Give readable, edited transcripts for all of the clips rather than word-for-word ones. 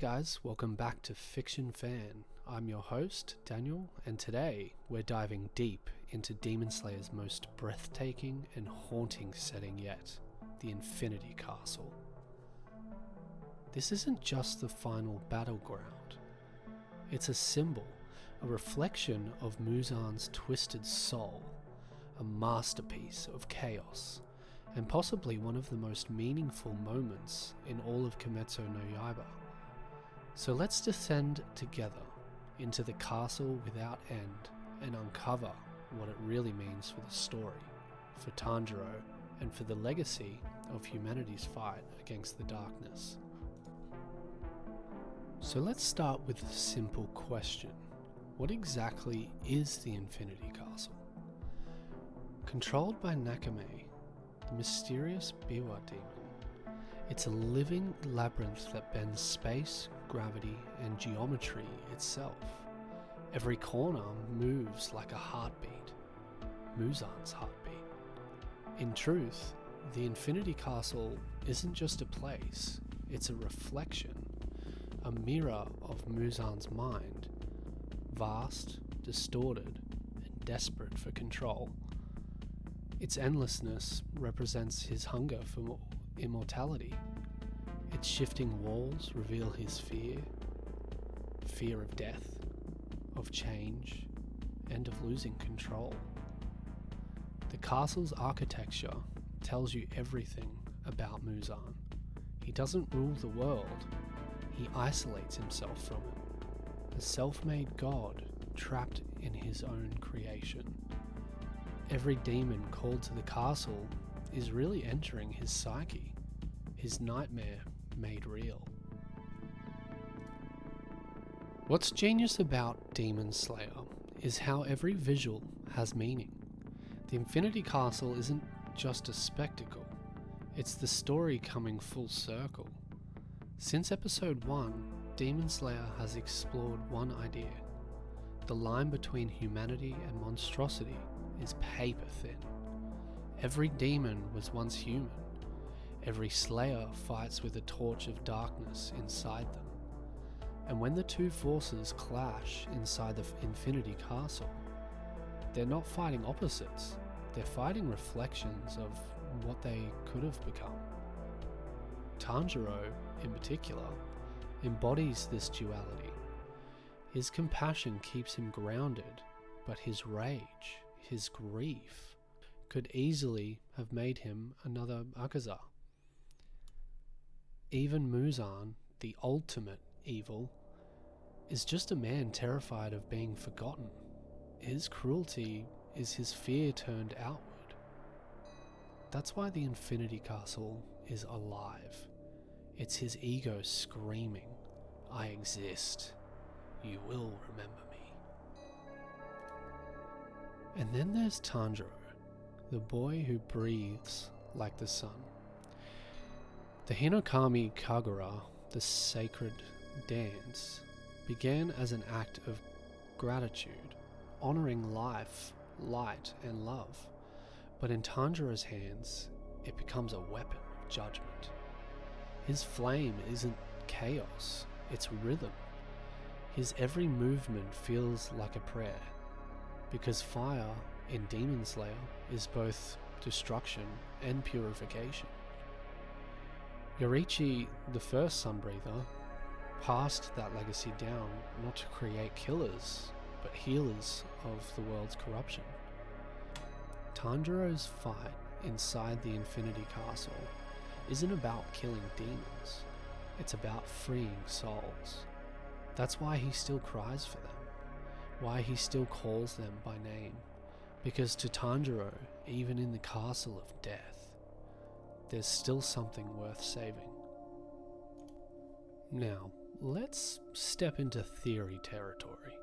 guys, welcome back to Fiction Fan. I'm your host, Daniel, and today we're diving deep into Demon Slayer's most breathtaking and haunting setting yet, the Infinity Castle. This isn't just the final battleground. It's a symbol, a reflection of Muzan's twisted soul, a masterpiece of chaos, and possibly one of the most meaningful moments in all of Kimetsu no Yaiba. So let's descend together into the castle without end and uncover what it really means for the story, for Tanjiro, and for the legacy of humanity's fight against the darkness. So let's start with a simple question. What exactly is the Infinity Castle? Controlled by Nakame, the mysterious Biwa demon, it's a living labyrinth that bends space, gravity, and geometry itself. Every corner moves like a heartbeat, Muzan's heartbeat. In truth, the Infinity Castle isn't just a place, it's a reflection, a mirror of Muzan's mind, vast, distorted, and desperate for control. Its endlessness represents his hunger for immortality. Its shifting walls reveal his fear of death, of change, and of losing control. The castle's architecture tells you everything about Muzan. He doesn't rule the world, he isolates himself from it, a self-made god trapped in his own creation. Every demon called to the castle is really entering his psyche, his nightmare made real. What's genius about Demon Slayer is how every visual has meaning. The Infinity Castle isn't just a spectacle, it's the story coming full circle. Since episode 1, Demon Slayer has explored one idea. The line between humanity and monstrosity is paper thin. Every demon was once human. Every slayer fights with a torch of darkness inside them. And when the two forces clash inside the Infinity Castle, they're not fighting opposites, they're fighting reflections of what they could have become. Tanjiro, in particular, embodies this duality. His compassion keeps him grounded, but his rage, his grief, could easily have made him another Akaza. Even Muzan, the ultimate evil, is just a man terrified of being forgotten. His cruelty is his fear turned outward. That's why the Infinity Castle is alive. It's his ego screaming, "I exist. You will remember me." And then there's Tanjiro, the boy who breathes like the sun. The Hinokami Kagura, the sacred dance, began as an act of gratitude, honoring life, light, and love. But in Tanjiro's hands, it becomes a weapon of judgment. His flame isn't chaos, it's rhythm. His every movement feels like a prayer, because fire in Demon Slayer is both destruction and purification. Yoriichi, the first Sunbreather, passed that legacy down not to create killers, but healers of the world's corruption. Tanjiro's fight inside the Infinity Castle isn't about killing demons, it's about freeing souls. That's why he still cries for them, why he still calls them by name, because to Tanjiro, even in the castle of death, there's still something worth saving. Now, let's step into theory territory.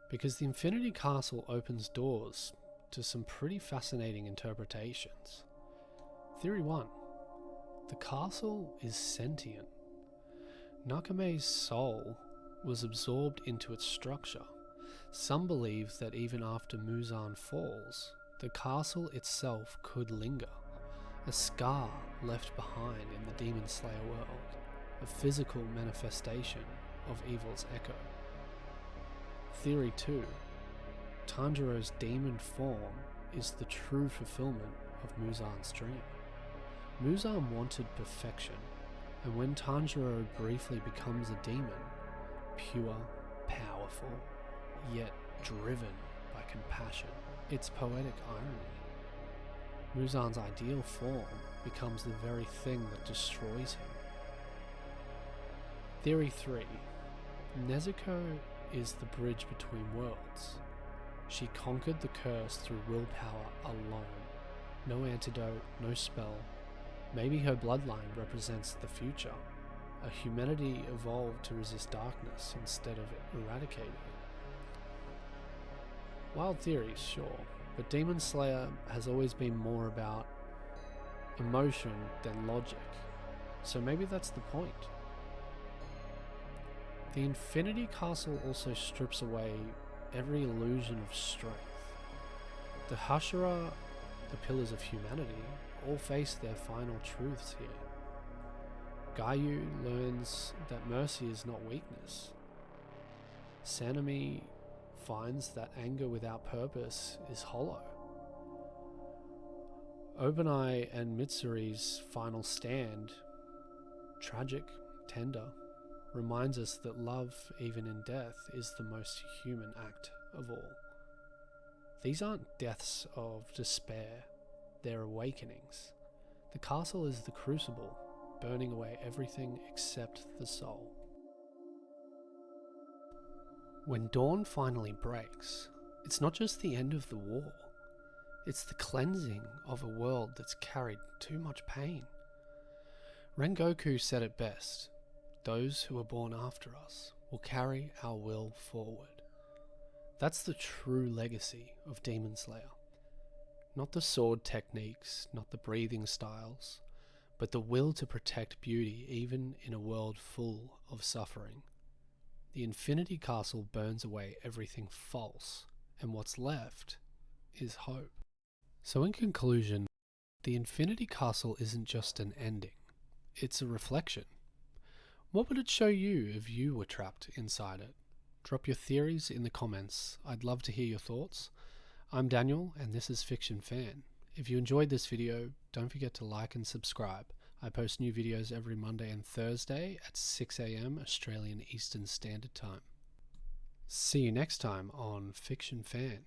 Because the Infinity Castle opens doors to some pretty fascinating interpretations. Theory 1. The castle is sentient. Nakame's soul was absorbed into its structure. Some believe that even after Muzan falls, the castle itself could linger, a scar left behind in the Demon Slayer world, a physical manifestation of evil's echo. Theory 2. Tanjiro's demon form is the true fulfillment of Muzan's dream. Muzan wanted perfection, and when Tanjiro briefly becomes a demon, pure, powerful, yet driven by compassion, it's poetic irony. Muzan's ideal form becomes the very thing that destroys him. Theory 3. Nezuko is the bridge between worlds. She conquered the curse through willpower alone. No antidote, no spell. Maybe her bloodline represents the future. A humanity evolved to resist darkness instead of eradicating it. Wild theories, sure, but Demon Slayer has always been more about emotion than logic. So maybe that's the point. The Infinity Castle also strips away every illusion of strength. The Hashira, the pillars of humanity, all face their final truths here. Gayu learns that mercy is not weakness. Sanemi finds that anger without purpose is hollow. Obanai and Mitsuri's final stand, tragic, tender, reminds us that love, even in death, is the most human act of all. These aren't deaths of despair, they're awakenings. The castle is the crucible, burning away everything except the soul. When dawn finally breaks, it's not just the end of the war, it's the cleansing of a world that's carried too much pain. Rengoku said it best: those who are born after us will carry our will forward. That's the true legacy of Demon Slayer. Not the sword techniques, not the breathing styles, but the will to protect beauty even in a world full of suffering. The Infinity Castle burns away everything false, and what's left is hope. So in conclusion, the Infinity Castle isn't just an ending, it's a reflection. What would it show you if you were trapped inside it? Drop your theories in the comments. I'd love to hear your thoughts. I'm Daniel, and this is Fiction Fan. If you enjoyed this video, don't forget to like and subscribe. I post new videos every Monday and Thursday at 6 AM Australian Eastern Standard Time. See you next time on Fiction Fan.